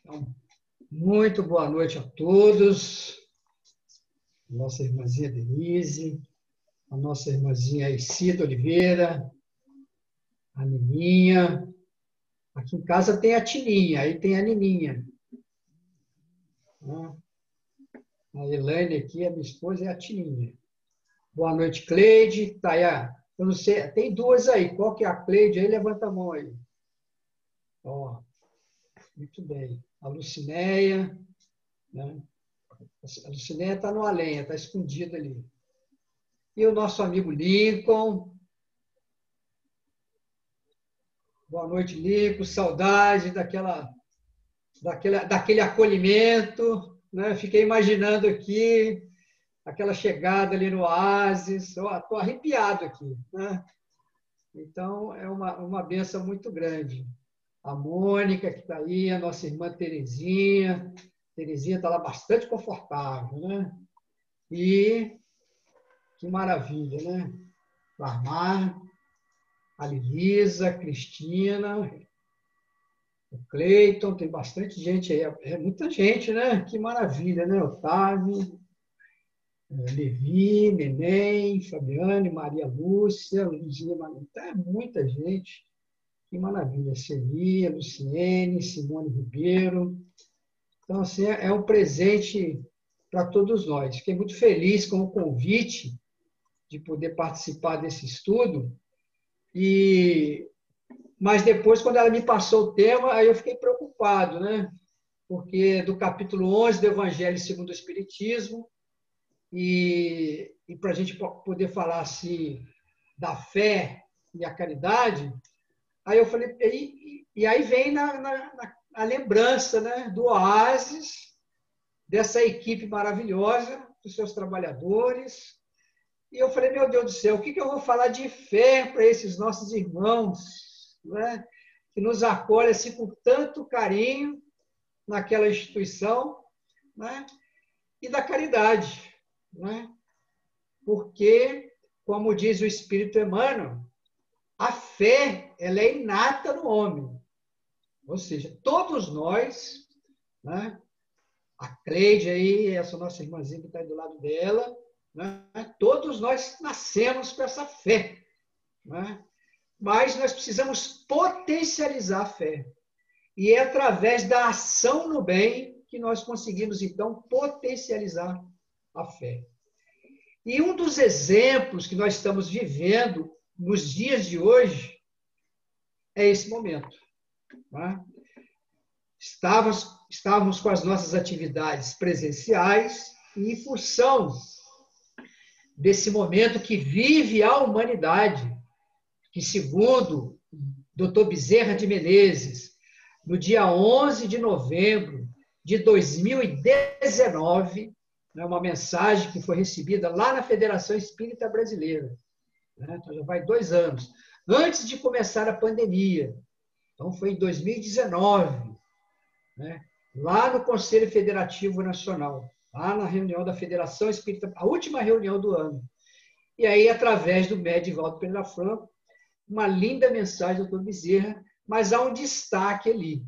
Então, muito boa noite a todos. Nossa irmãzinha Denise, a nossa irmãzinha Isida Oliveira, a Nininha. Aqui em casa tem a Tininha, aí tem a Nininha. A Elaine aqui, a minha esposa, é a Tininha. Boa noite, Cleide. Tá aí, eu não sei, tem duas aí. Qual que é a Cleide aí? Levanta a mão aí. Ó, muito bem. A Lucinéia, né? A Lucinéia está no além, está escondida ali. E o nosso amigo Lincoln. Boa noite, Lincoln. Saudade daquele acolhimento, né? Fiquei imaginando aqui aquela chegada ali no oásis. Estou arrepiado aqui, né? Então, é uma benção muito grande. A Mônica, que está aí, a nossa irmã Terezinha. Terezinha está lá bastante confortável, né? E que maravilha, né? Armar, a Lilisa, a Cristina, o Cleiton, tem bastante gente aí. É muita gente, né? Que maravilha, né? Otávio, Levi, Neném, Fabiane, Maria Lúcia, Luzia, é muita gente. Que maravilha. Celia, Luciene, Simone Ribeiro. Então, assim, é um presente para todos nós. Fiquei muito feliz com o convite de poder participar desse estudo. Mas depois, quando ela me passou o tema, aí eu fiquei preocupado, né? Porque do capítulo 11 do Evangelho segundo o Espiritismo, e para a gente poder falar assim da fé e a caridade, aí eu falei, e aí vem a lembrança, né, do oásis, dessa equipe maravilhosa, dos seus trabalhadores. E eu falei, meu Deus do céu, o que eu vou falar de fé para esses nossos irmãos, né, que nos acolhem assim, com tanto carinho naquela instituição, né, e da caridade, né? Porque, como diz o Espírito Emmanuel, a fé ela é inata no homem. Ou seja, todos nós, né? A Cleide aí, essa nossa irmãzinha que está aí do lado dela, né? Todos nós nascemos com essa fé, né? Mas nós precisamos potencializar a fé. E é através da ação no bem que nós conseguimos, então, potencializar a fé. E um dos exemplos que nós estamos vivendo nos dias de hoje é esse momento. Tá? Estávamos com as nossas atividades presenciais e, em função desse momento que vive a humanidade, que, segundo Dr. Bezerra de Menezes, no dia 11 de novembro de 2019, uma mensagem que foi recebida lá na Federação Espírita Brasileira. Então, já vai 2 anos. Antes de começar a pandemia. Então, foi em 2019, lá no Conselho Federativo Nacional, lá na reunião da Federação Espírita, a última reunião do ano. E aí, através do médium Valdo Pereira Franco, uma linda mensagem do Dr. Bezerra, mas há um destaque ali.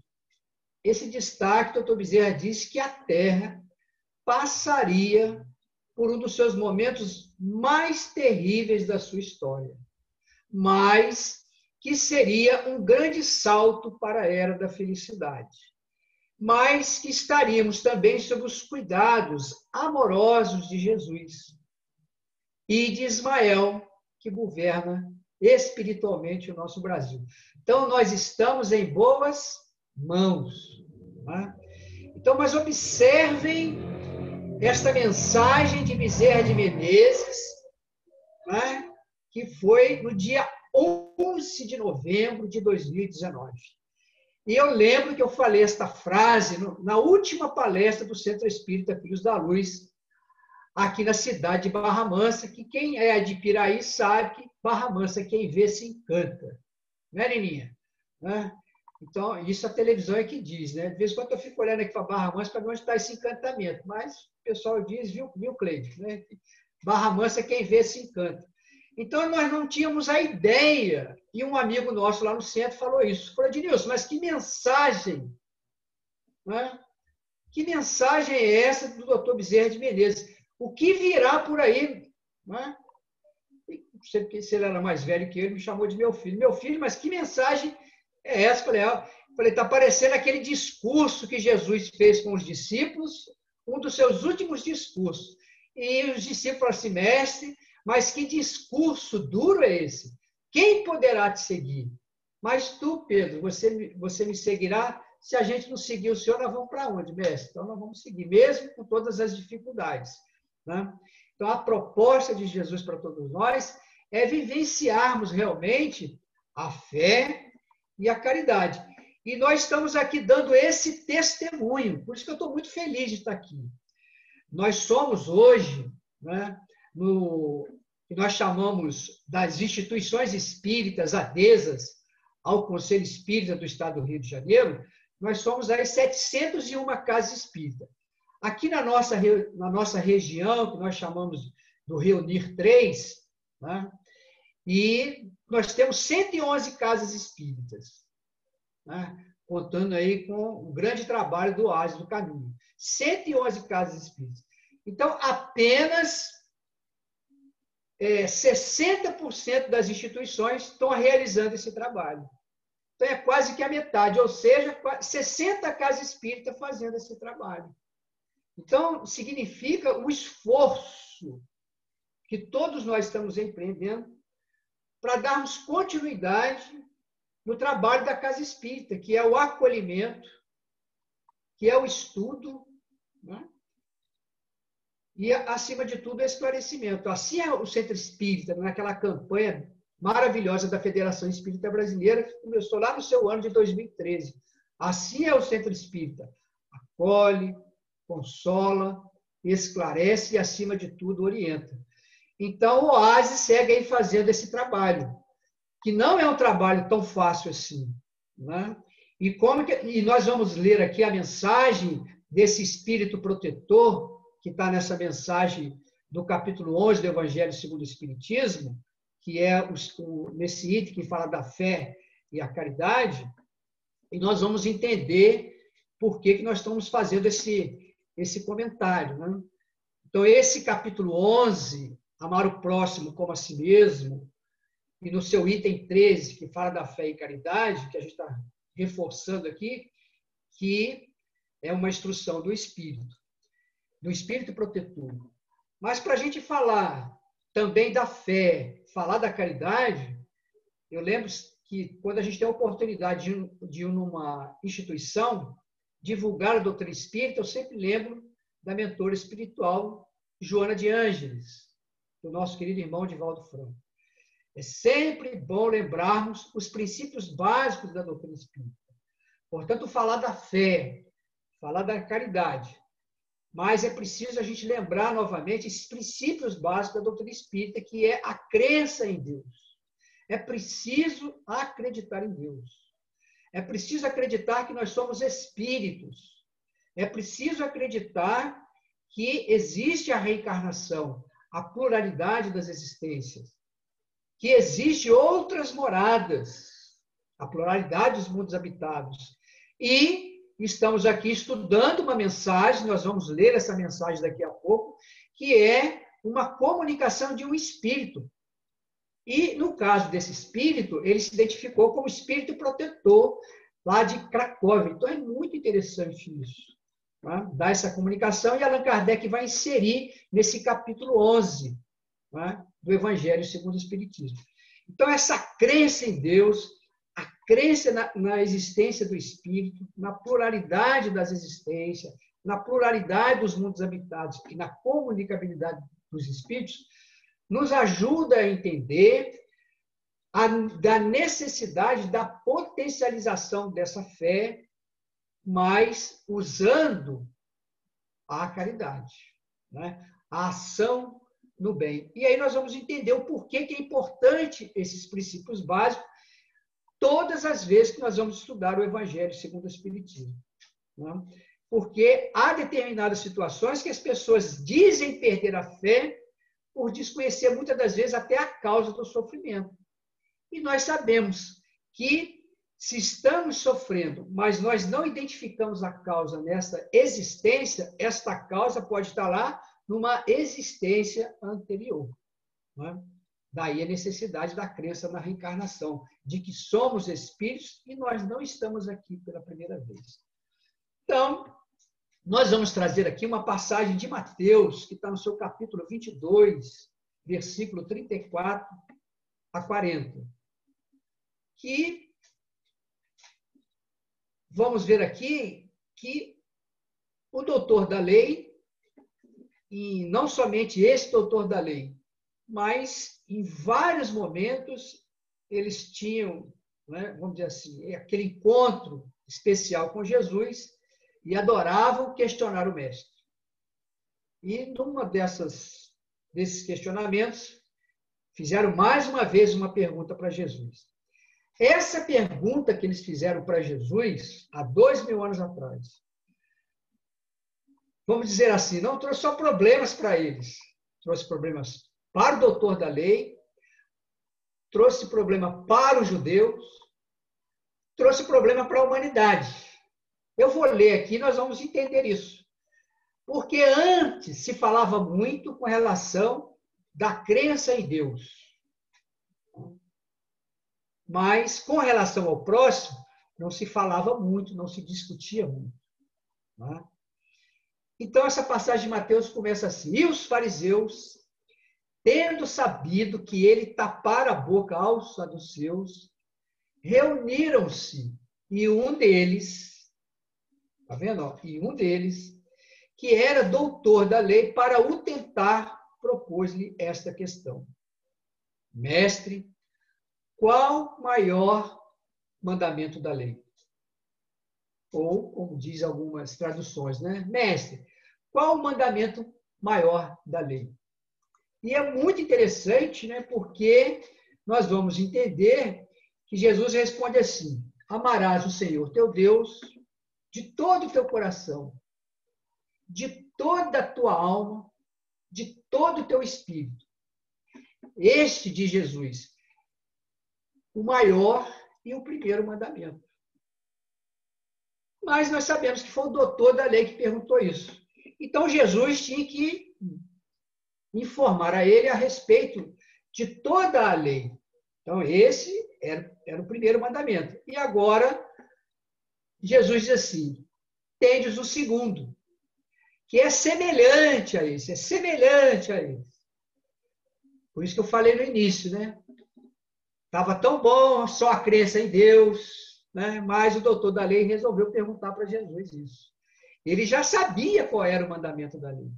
Esse destaque, o Dr. Bezerra disse que a Terra passaria por um dos seus momentos mais terríveis da sua história, mas que seria um grande salto para a era da felicidade, mas que estaríamos também sob os cuidados amorosos de Jesus e de Ismael, que governa espiritualmente o nosso Brasil. Então, nós estamos em boas mãos. Tá? Então, mas observem esta mensagem de Bezerra de Menezes, né, que foi no dia 11 de novembro de 2019. E eu lembro que eu falei esta frase na última palestra do Centro Espírita Filhos da Luz, aqui na cidade de Barra Mansa, que quem é de Piraí sabe que Barra Mansa, quem vê se encanta. Né, Nininha? Né? Então, isso a televisão é que diz, né? De vez em quando eu fico olhando aqui para Barra Mansa para ver onde está esse encantamento, mas o pessoal diz, viu Cleide? Né? Barra Mansa é quem vê se encanta. Então, nós não tínhamos a ideia, e um amigo nosso lá no centro falou isso. Falou, Ednilson, mas que mensagem Né? Que mensagem é essa do doutor Bezerra de Menezes? O que virá por aí? Né? Sempre se ele era mais velho que ele, me chamou de meu filho. Meu filho, mas que mensagem é essa? Falei, está parecendo aquele discurso que Jesus fez com os discípulos, um dos seus últimos discursos. E os discípulos falaram assim, mestre, mas que discurso duro é esse? Quem poderá te seguir? Mas tu, Pedro, você me seguirá? Se a gente não seguir o Senhor, nós vamos para onde, mestre? Então, nós vamos seguir, mesmo com todas as dificuldades. Né? Então, a proposta de Jesus para todos nós é vivenciarmos realmente a fé e a caridade. E nós estamos aqui dando esse testemunho. Por isso que eu estou muito feliz de estar aqui. Nós somos hoje, né, no que nós chamamos das instituições espíritas adesas ao Conselho Espírita do Estado do Rio de Janeiro, nós somos as 701 casas espíritas. Aqui na nossa região, que nós chamamos do Reunir 3, né, e nós temos 111 casas espíritas, né, contando aí com o grande trabalho do Oásis do Caminho. 111 casas espíritas. Então, apenas 60% das instituições estão realizando esse trabalho. Então, é quase que a metade, ou seja, 60 casas espíritas fazendo esse trabalho. Então, significa o esforço que todos nós estamos empreendendo para darmos continuidade no trabalho da casa espírita, que é o acolhimento, que é o estudo, né? E, acima de tudo, o esclarecimento. Assim é o Centro Espírita, naquela campanha maravilhosa da Federação Espírita Brasileira, que começou lá no seu ano de 2013. Assim é o Centro Espírita. Acolhe, consola, esclarece e, acima de tudo, orienta. Então, o Oásis segue aí fazendo esse trabalho, que não é um trabalho tão fácil assim. Né? E nós vamos ler aqui a mensagem desse Espírito protetor, que está nessa mensagem do capítulo 11 do Evangelho segundo o Espiritismo, que é nesse item que fala da fé e a caridade, e nós vamos entender por que nós estamos fazendo esse comentário. Né? Então, esse capítulo 11, amar o próximo como a si mesmo, e no seu item 13, que fala da fé e caridade, que a gente está reforçando aqui, que é uma instrução do Espírito protetor. Mas para a gente falar também da fé, falar da caridade, eu lembro que quando a gente tem a oportunidade de ir numa instituição, divulgar a doutrina espírita, eu sempre lembro da mentora espiritual Joana de Ângeles, do nosso querido irmão Divaldo Franco. É sempre bom lembrarmos os princípios básicos da doutrina espírita. Portanto, falar da fé, falar da caridade, mas é preciso a gente lembrar novamente esses princípios básicos da doutrina espírita, que é a crença em Deus. É preciso acreditar em Deus. É preciso acreditar que nós somos espíritos. É preciso acreditar que existe a reencarnação, a pluralidade das existências, que existe outras moradas, a pluralidade dos mundos habitados. E estamos aqui estudando uma mensagem, nós vamos ler essa mensagem daqui a pouco, que é uma comunicação de um espírito. E, no caso desse espírito, ele se identificou como espírito protetor lá de Cracóvia. Então, é muito interessante isso, tá? Dar essa comunicação, e Allan Kardec vai inserir nesse capítulo 11, tá? Do Evangelho segundo o Espiritismo. Então, essa crença em Deus, a crença na existência do Espírito, na pluralidade das existências, na pluralidade dos mundos habitados e na comunicabilidade dos Espíritos, nos ajuda a entender da necessidade da potencialização dessa fé, mas usando a caridade, né? A ação no bem. E aí nós vamos entender o porquê que é importante esses princípios básicos todas as vezes que nós vamos estudar o Evangelho segundo o Espiritismo. Né? Porque há determinadas situações que as pessoas dizem perder a fé por desconhecer, muitas das vezes, até a causa do sofrimento. E nós sabemos que Se estamos sofrendo, mas nós não identificamos a causa nessa existência, esta causa pode estar lá numa existência anterior. Não é? Daí a necessidade da crença na reencarnação, de que somos espíritos e nós não estamos aqui pela primeira vez. Então, nós vamos trazer aqui uma passagem de Mateus, que está no seu capítulo 22, versículo 34 a 40, que vamos ver aqui que o doutor da lei, e não somente esse doutor da lei, mas em vários momentos eles tinham, né, vamos dizer assim, aquele encontro especial com Jesus e adoravam questionar o mestre. E numa desses questionamentos, fizeram mais uma vez uma pergunta para Jesus. Essa pergunta que eles fizeram para Jesus, há 2000 anos atrás, vamos dizer assim, não trouxe só problemas para eles, trouxe problemas para o doutor da lei, trouxe problema para os judeus, trouxe problema para a humanidade. Eu vou ler aqui, nós vamos entender isso. Porque antes se falava muito com relação da crença em Deus. Mas com relação ao próximo, não se falava muito, não se discutia muito. Não é? Então, essa passagem de Mateus começa assim: e os fariseus, tendo sabido que ele tapara a boca aos saduceus, reuniram-se, e um deles, tá vendo? E um deles, que era doutor da lei, para o tentar, propôs-lhe esta questão: Mestre, qual maior mandamento da lei? Ou, como diz algumas traduções, né? Mestre, qual o mandamento maior da lei? E é muito interessante, né? Porque nós vamos entender que Jesus responde assim: amarás o Senhor teu Deus de todo o teu coração, de toda a tua alma, de todo o teu espírito. Este, diz Jesus, o maior e o primeiro mandamento. Mas nós sabemos que foi o doutor da lei que perguntou isso. Então, Jesus tinha que informar a ele a respeito de toda a lei. Então, esse era o primeiro mandamento. E agora, Jesus diz assim: tendes o segundo, que é semelhante a esse, Por isso que eu falei no início, né? Estava tão bom só a crença em Deus, né? Mas o doutor da lei resolveu perguntar para Jesus isso. Ele já sabia qual era o mandamento da lei,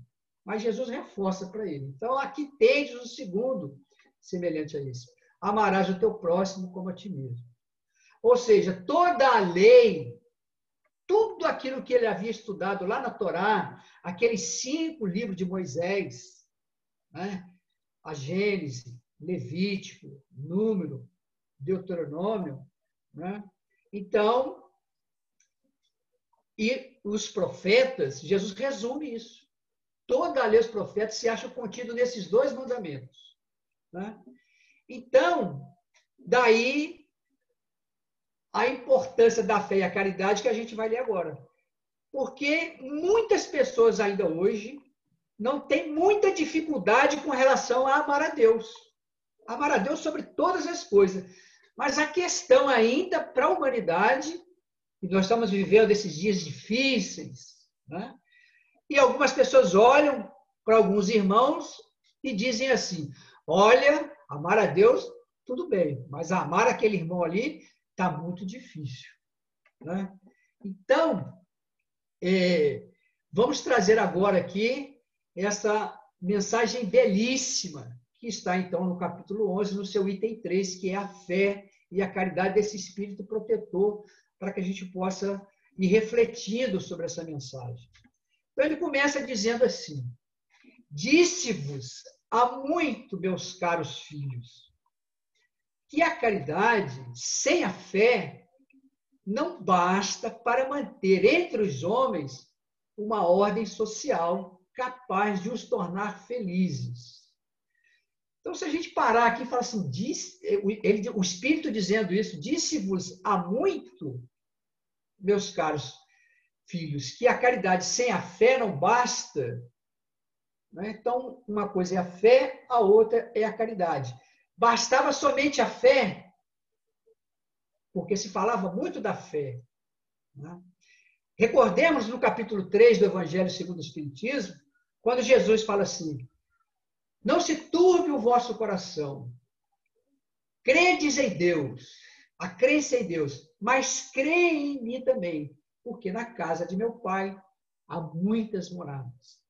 mas Jesus reforça para ele. Então, aqui tendes o segundo, semelhante a esse: amarás o teu próximo como a ti mesmo. Ou seja, toda a lei, tudo aquilo que ele havia estudado lá na Torá, aqueles 5 livros de Moisés, né? A Gênese, Levítico, Número, Deuteronômio, né? Então, e os profetas, Jesus resume isso. Toda a lei dos profetas se acha contido nesses 2 mandamentos, né? Então, daí a importância da fé e a caridade que a gente vai ler agora. Porque muitas pessoas ainda hoje não têm muita dificuldade com relação a amar a Deus. Amar a Deus sobre todas as coisas. Mas a questão ainda para a humanidade, e nós estamos vivendo esses dias difíceis, né? E algumas pessoas olham para alguns irmãos e dizem assim: olha, amar a Deus, tudo bem, mas amar aquele irmão ali está muito difícil, né? Então, vamos trazer agora aqui essa mensagem belíssima que está, então, no capítulo 11, no seu item 3, que é a fé e a caridade desse espírito protetor, para que a gente possa ir refletindo sobre essa mensagem. Então, ele começa dizendo assim: disse-vos há muito, meus caros filhos, que a caridade sem a fé não basta para manter entre os homens uma ordem social capaz de os tornar felizes. Então, se a gente parar aqui e falar assim, o Espírito dizendo isso, disse-vos há muito, meus caros filhos, que a caridade sem a fé não basta. Né? Então, uma coisa é a fé, a outra é a caridade. Bastava somente a fé, porque se falava muito da fé. Né? Recordemos no capítulo 3 do Evangelho segundo o Espiritismo, quando Jesus fala assim, não se turbe o vosso coração, credes em Deus, a crença em Deus, mas creem em mim também, porque na casa de meu Pai há muitas moradas.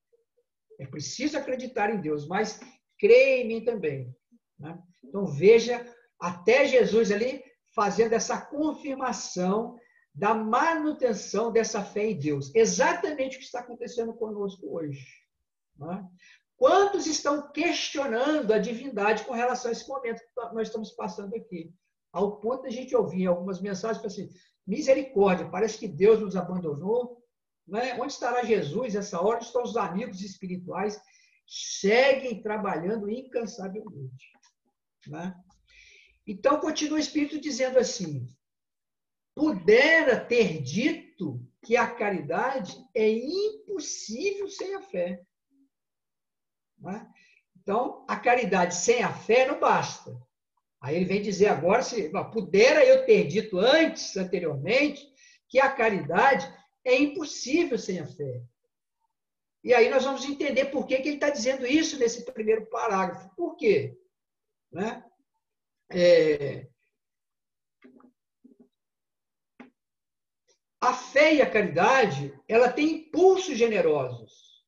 É preciso acreditar em Deus, mas creia em mim também. Né? Então veja, até Jesus ali fazendo essa confirmação da manutenção dessa fé em Deus. Exatamente o que está acontecendo conosco hoje. Né? Quantos estão questionando a divindade com relação a esse momento que nós estamos passando aqui? Ao ponto de a gente ouvir algumas mensagens assim, misericórdia, parece que Deus nos abandonou. Né? Onde estará Jesus essa hora? Onde estão os amigos espirituais? Seguem trabalhando incansavelmente. Né? Então, continua o Espírito dizendo assim, pudera ter dito que a caridade é impossível sem a fé. Né? Então, a caridade sem a fé não basta. Aí ele vem dizer agora, se pudera eu ter dito anteriormente, que a caridade é impossível sem a fé. E aí nós vamos entender por que ele está dizendo isso nesse primeiro parágrafo. Por quê? Né? A fé e a caridade, ela tem impulsos generosos,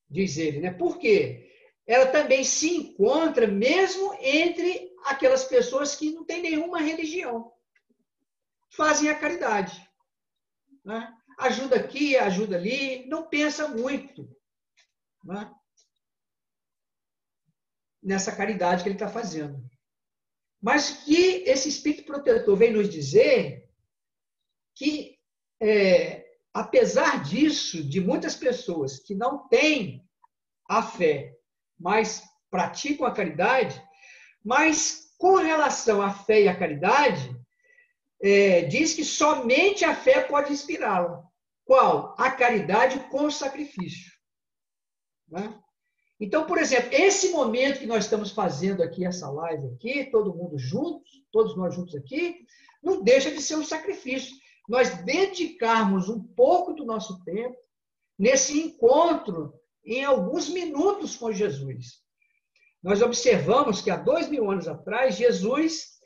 diz ele. Né? Por quê? Ela também se encontra mesmo entre aquelas pessoas que não têm nenhuma religião. Fazem a caridade. Né? Ajuda aqui, ajuda ali, não pensa muito. Né? Nessa caridade que ele está fazendo. Mas que esse Espírito Protetor vem nos dizer que, apesar disso, de muitas pessoas que não têm a fé, mas praticam a caridade, mas com relação à fé e à caridade, diz que somente a fé pode inspirá-la. Qual? A caridade com sacrifício. Né? Então, por exemplo, esse momento que nós estamos fazendo aqui, essa live aqui, todo mundo juntos, todos nós juntos aqui, não deixa de ser um sacrifício. Nós dedicarmos um pouco do nosso tempo nesse encontro, em alguns minutos com Jesus. Nós observamos que há 2000 anos atrás, Jesus,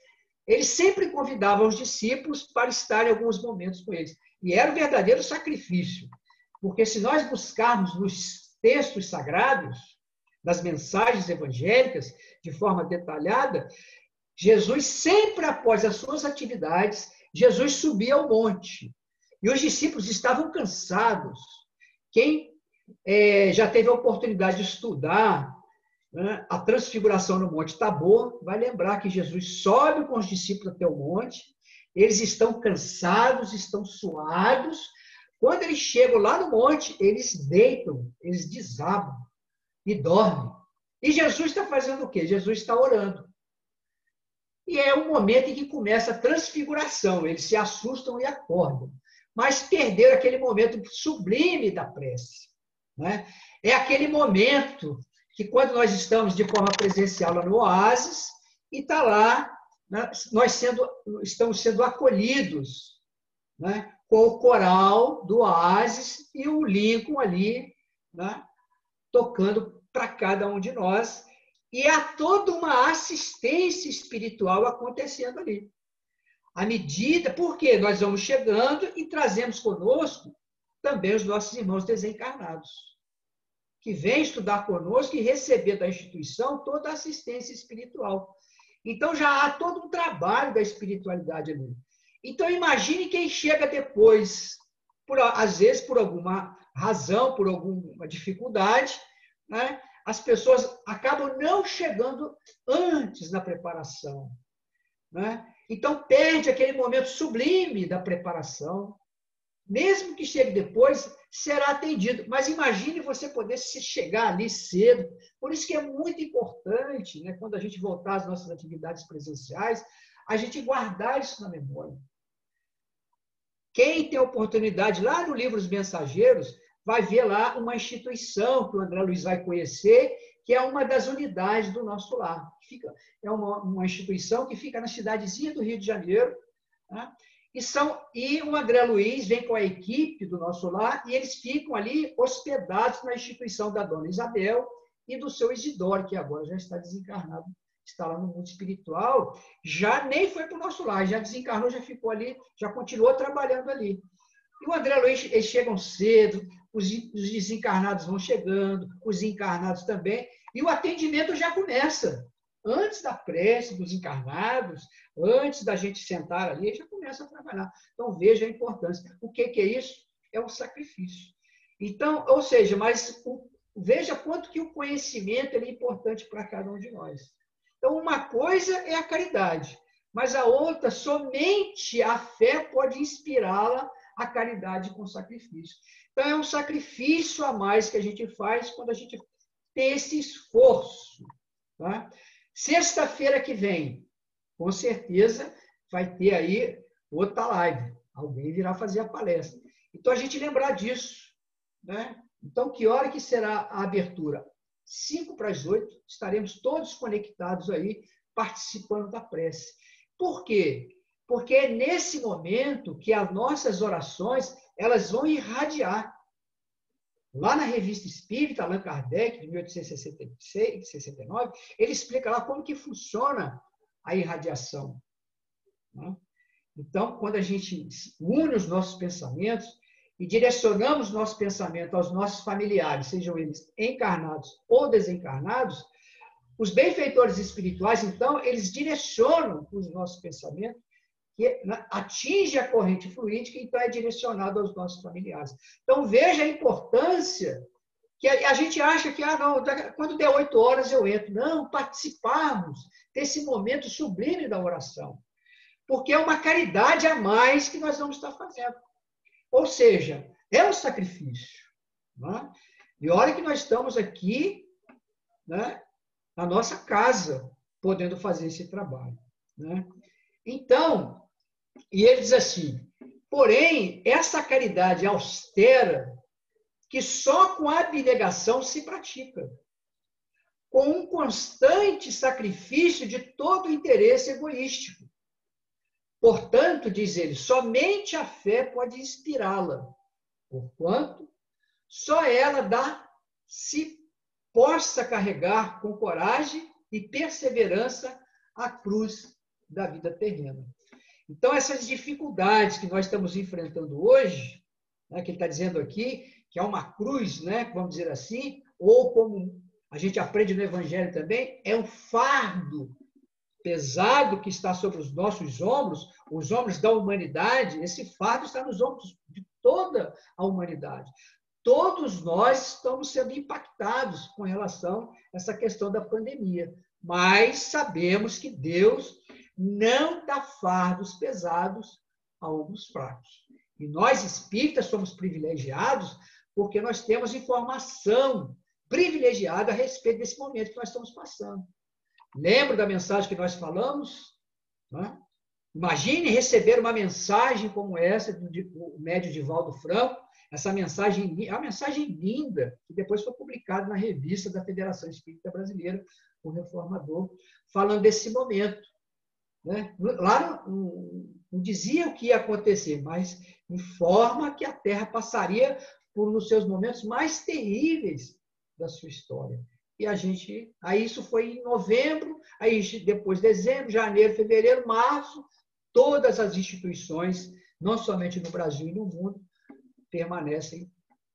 ele sempre convidava os discípulos para estar em alguns momentos com eles. E era um verdadeiro sacrifício. Porque se nós buscarmos nos textos sagrados, das mensagens evangélicas, de forma detalhada, Jesus, sempre após as suas atividades, Jesus subia ao monte. E os discípulos estavam cansados. Quem já teve a oportunidade de estudar, né, a transfiguração no Monte Tabor, vai lembrar que Jesus sobe com os discípulos até o monte, eles estão cansados, estão suados. Quando eles chegam lá no monte, eles deitam, eles desabam e dormem. E Jesus está fazendo o quê? Jesus está orando. E é o momento em que começa a transfiguração. Eles se assustam e acordam. Mas perderam aquele momento sublime da prece. Né? É aquele momento que, quando nós estamos de forma presencial lá no Oásis, e está lá, né, nós estamos sendo acolhidos, né, com o coral do Oásis e o Lincoln ali, né, tocando para cada um de nós, e há toda uma assistência espiritual acontecendo ali. À medida, porque nós vamos chegando e trazemos conosco também os nossos irmãos desencarnados, que vêm estudar conosco e receber da instituição toda a assistência espiritual. Então, já há todo um trabalho da espiritualidade ali. Então, imagine quem chega depois, às vezes por alguma razão, por alguma dificuldade, né? As pessoas acabam não chegando antes da preparação. Né? Então, perde aquele momento sublime da preparação. Mesmo que chegue depois, será atendido. Mas imagine você poder chegar ali cedo. Por isso que é muito importante, né, quando a gente voltar às nossas atividades presenciais, a gente guardar isso na memória. Quem tem oportunidade, lá no livro Os Mensageiros, vai ver lá uma instituição que o André Luiz vai conhecer, que é uma das unidades do nosso lar. É uma instituição que fica na cidadezinha do Rio de Janeiro, né? E o André Luiz vem com a equipe do nosso lar e eles ficam ali hospedados na instituição da dona Isabel e do seu Isidoro, que agora já está desencarnado, está lá no mundo espiritual, já nem foi para o nosso lar, já desencarnou, já ficou ali, já continuou trabalhando ali. E o André Luiz, eles chegam cedo, os desencarnados vão chegando, os encarnados também, e o atendimento já começa. Antes da prece dos encarnados, antes da gente sentar ali, já começa a trabalhar. Então, veja a importância. O que é isso? É o sacrifício. Então, ou seja, veja quanto que o conhecimento é importante para cada um de nós. Então, uma coisa é a caridade, mas a outra, somente a fé pode inspirá-la a caridade com sacrifício. Então, é um sacrifício a mais que a gente faz quando a gente tem esse esforço. Tá? Sexta-feira que vem, com certeza, vai ter aí outra live. Alguém virá fazer a palestra. Então, a gente lembrar disso. Né? Então, que hora que será a abertura? 7:55, estaremos todos conectados aí, participando da prece. Por quê? Porque é nesse momento que as nossas orações elas vão irradiar. Lá na Revista Espírita, Allan Kardec, de 1869, ele explica lá como que funciona a irradiação. Né? Então, quando a gente une os nossos pensamentos e direcionamos nosso pensamento aos nossos familiares, sejam eles encarnados ou desencarnados, os benfeitores espirituais, então, eles direcionam os nossos pensamentos que atinge a corrente fluídica, então é direcionado aos nossos familiares. Então, veja a importância que a gente acha que, não, quando der 8 horas eu entro. Não, participarmos desse momento sublime da oração. Porque é uma caridade a mais que nós vamos estar fazendo. Ou seja, é um sacrifício. Né? E olha que nós estamos aqui, né, na nossa casa, podendo fazer esse trabalho. Né? Então, e ele diz assim, porém, essa caridade austera, que só com a abnegação se pratica, com um constante sacrifício de todo o interesse egoístico. Portanto, diz ele, somente a fé pode inspirá-la, porquanto só ela se possa carregar com coragem e perseverança a cruz da vida terrena. Então, essas dificuldades que nós estamos enfrentando hoje, né, que ele está dizendo aqui, que é uma cruz, né, vamos dizer assim, ou como a gente aprende no Evangelho também, é um fardo pesado que está sobre os nossos ombros, os ombros da humanidade, esse fardo está nos ombros de toda a humanidade. Todos nós estamos sendo impactados com relação a essa questão da pandemia, mas sabemos que Deus não dá fardos pesados a ombros fracos. E nós, espíritas, somos privilegiados porque nós temos informação privilegiada a respeito desse momento que nós estamos passando. Lembra da mensagem que nós falamos? Né? Imagine receber uma mensagem como essa do médio Divaldo Franco, essa mensagem, é uma mensagem linda, que depois foi publicada na revista da Federação Espírita Brasileira, o Reformador, falando desse momento. Né? Lá não dizia o que ia acontecer, mas informa que a Terra passaria por um dos seus momentos mais terríveis da sua história. E aí isso foi em novembro, aí depois dezembro, janeiro, fevereiro, março, todas as instituições, não somente no Brasil e no mundo, permanecem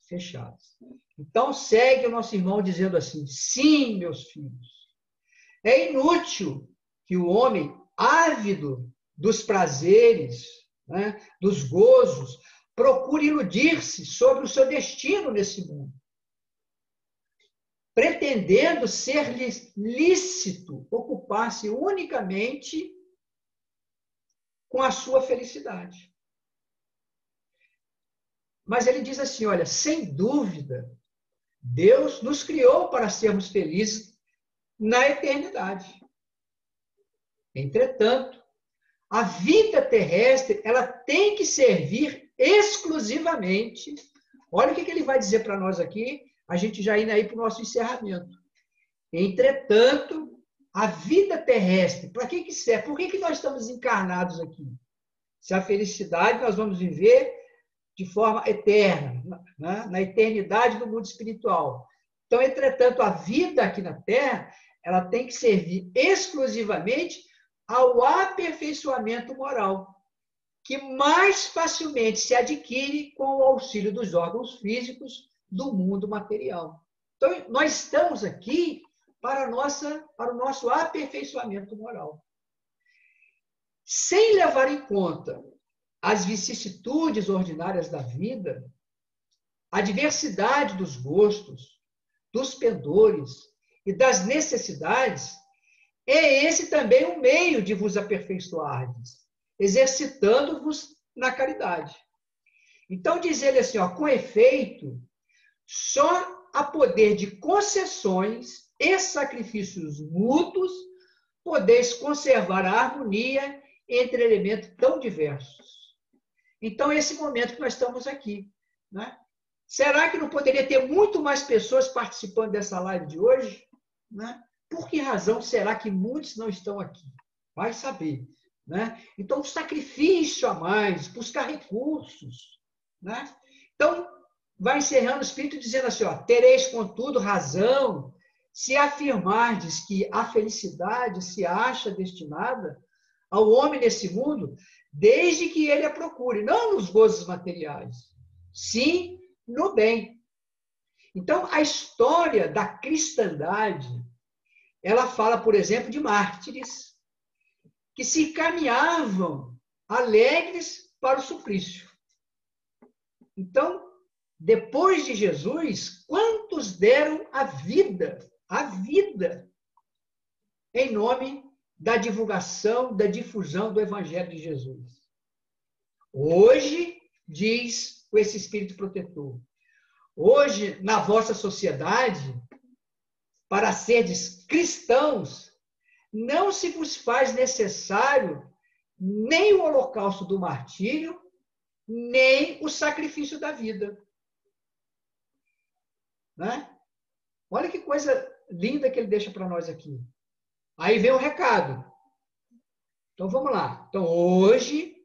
fechadas. Então, segue o nosso irmão dizendo assim, sim, meus filhos, é inútil que o homem ávido dos prazeres, né, dos gozos, procure iludir-se sobre o seu destino nesse mundo, pretendendo ser lícito ocupar-se unicamente com a sua felicidade. Mas ele diz assim, olha, sem dúvida, Deus nos criou para sermos felizes na eternidade. Entretanto, a vida terrestre, ela tem que servir exclusivamente. Olha o que ele vai dizer para nós aqui, a gente já indo aí para o nosso encerramento. Entretanto, a vida terrestre, para que serve? Por que nós estamos encarnados aqui? Se a felicidade nós vamos viver de forma eterna, né? Na eternidade do mundo espiritual. Então, entretanto, a vida aqui na Terra, ela tem que servir exclusivamente ao aperfeiçoamento moral, que mais facilmente se adquire com o auxílio dos órgãos físicos do mundo material. Então, nós estamos aqui para o nosso aperfeiçoamento moral. Sem levar em conta as vicissitudes ordinárias da vida, a diversidade dos gostos, dos pendores e das necessidades, é esse também o meio de vos aperfeiçoardes, exercitando-vos na caridade. Então, diz ele assim, ó, com efeito, só a poder de concessões e sacrifícios mútuos podeis conservar a harmonia entre elementos tão diversos. Então, esse momento que nós estamos aqui, né? Será que não poderia ter muito mais pessoas participando dessa live de hoje? Né? Por que razão será que muitos não estão aqui? Vai saber. Né? Então, sacrifício a mais, buscar recursos. Né? Então, vai encerrando o Espírito dizendo assim, ó, tereis, contudo, razão se afirmardes que a felicidade se acha destinada ao homem nesse mundo, desde que ele a procure, não nos gozos materiais, sim no bem. Então, a história da cristandade, ela fala, por exemplo, de mártires que se caminhavam alegres para o suplício. Então, depois de Jesus, quantos deram a vida, em nome da divulgação, da difusão do Evangelho de Jesus? Hoje, diz esse Espírito protetor, hoje, na vossa sociedade, para serdes cristãos, não se vos faz necessário nem o holocausto do martírio, nem o sacrifício da vida. Né? Olha que coisa linda que ele deixa para nós aqui. Aí vem o recado. Então, vamos lá. Então, hoje,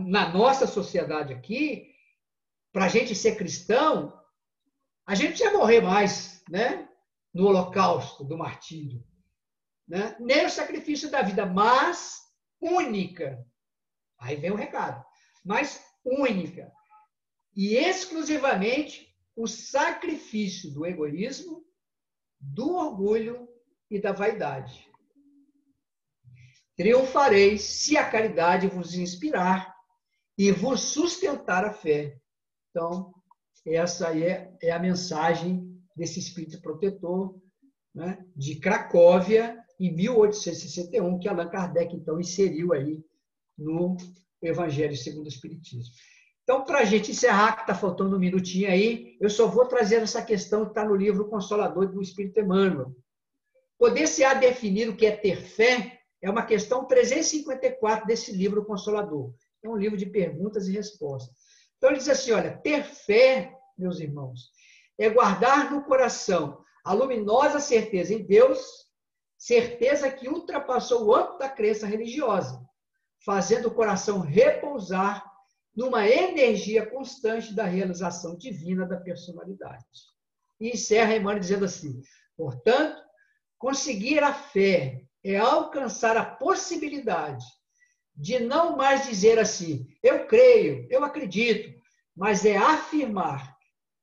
na nossa sociedade aqui, para a gente ser cristão, a gente precisa morrer mais, né? No holocausto do martírio. Né? Nem o sacrifício da vida, mas única. Aí vem o recado. Mas única. E exclusivamente o sacrifício do egoísmo, do orgulho e da vaidade. Triunfareis se a caridade vos inspirar e vos sustentar a fé. Então, essa aí é a mensagem desse espírito protetor, né, de Cracóvia, em 1861, que Allan Kardec, então, inseriu aí no Evangelho segundo o Espiritismo. Então, para a gente encerrar, que está faltando um minutinho aí, eu só vou trazer essa questão que está no livro Consolador do Espírito Emmanuel. Poder-se-á definir o que é ter fé é uma questão 354 desse livro Consolador. É um livro de perguntas e respostas. Então, ele diz assim, olha, ter fé, meus irmãos, é guardar no coração a luminosa certeza em Deus, certeza que ultrapassou o âmbito da crença religiosa, fazendo o coração repousar numa energia constante da realização divina da personalidade. E encerra Emmanuel dizendo assim, portanto, conseguir a fé é alcançar a possibilidade de não mais dizer assim, eu creio, eu acredito, mas é afirmar,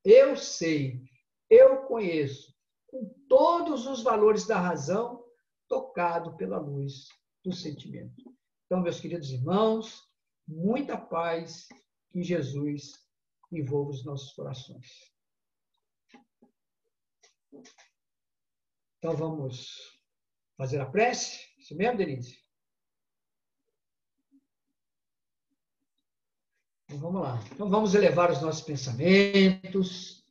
eu sei, eu conheço, com todos os valores da razão, tocado pela luz do sentimento. Então, meus queridos irmãos, muita paz, que Jesus envolva os nossos corações. Então, vamos fazer a prece? Isso mesmo, Denise? Então, vamos lá. Então, vamos elevar os nossos pensamentos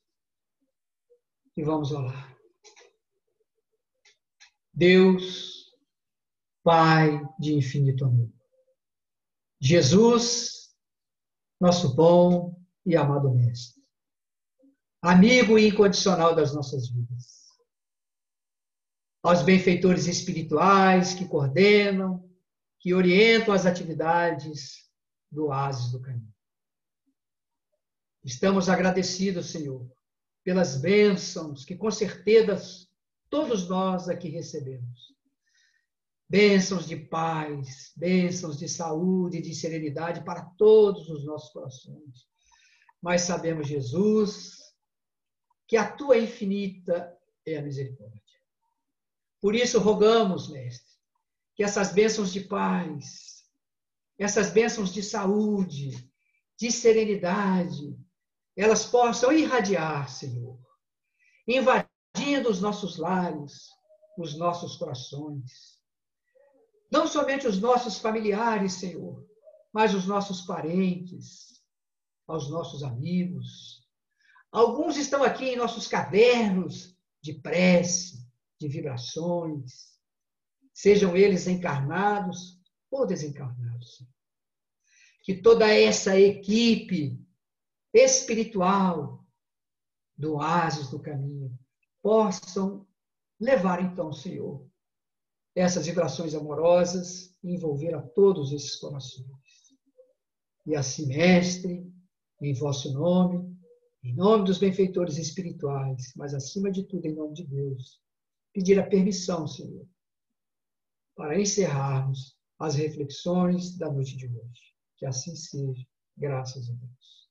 e vamos orar. Deus, Pai de infinito amor. Jesus, nosso bom e amado Mestre. Amigo incondicional das nossas vidas. Aos benfeitores espirituais que coordenam, que orientam as atividades do Oásis do Caminho. Estamos agradecidos, Senhor, pelas bênçãos que com certeza todos nós aqui recebemos. Bênçãos de paz, bênçãos de saúde e de serenidade para todos os nossos corações. Mas sabemos, Jesus, que a tua infinita é a misericórdia. Por isso rogamos, Mestre, que essas bênçãos de paz, essas bênçãos de saúde, de serenidade, elas possam irradiar, Senhor, invadindo os nossos lares, os nossos corações. Não somente os nossos familiares, Senhor, mas os nossos parentes, aos nossos amigos. Alguns estão aqui em nossos cadernos de prece, de vibrações, sejam eles encarnados ou desencarnados. Que toda essa equipe espiritual do Oásis do Caminho possam levar, então, Senhor, essas vibrações amorosas e envolver a todos esses corações. E assim, Mestre, em vosso nome, em nome dos benfeitores espirituais, mas acima de tudo, em nome de Deus, pedir a permissão, Senhor, para encerrarmos as reflexões da noite de hoje. Que assim seja, graças a Deus.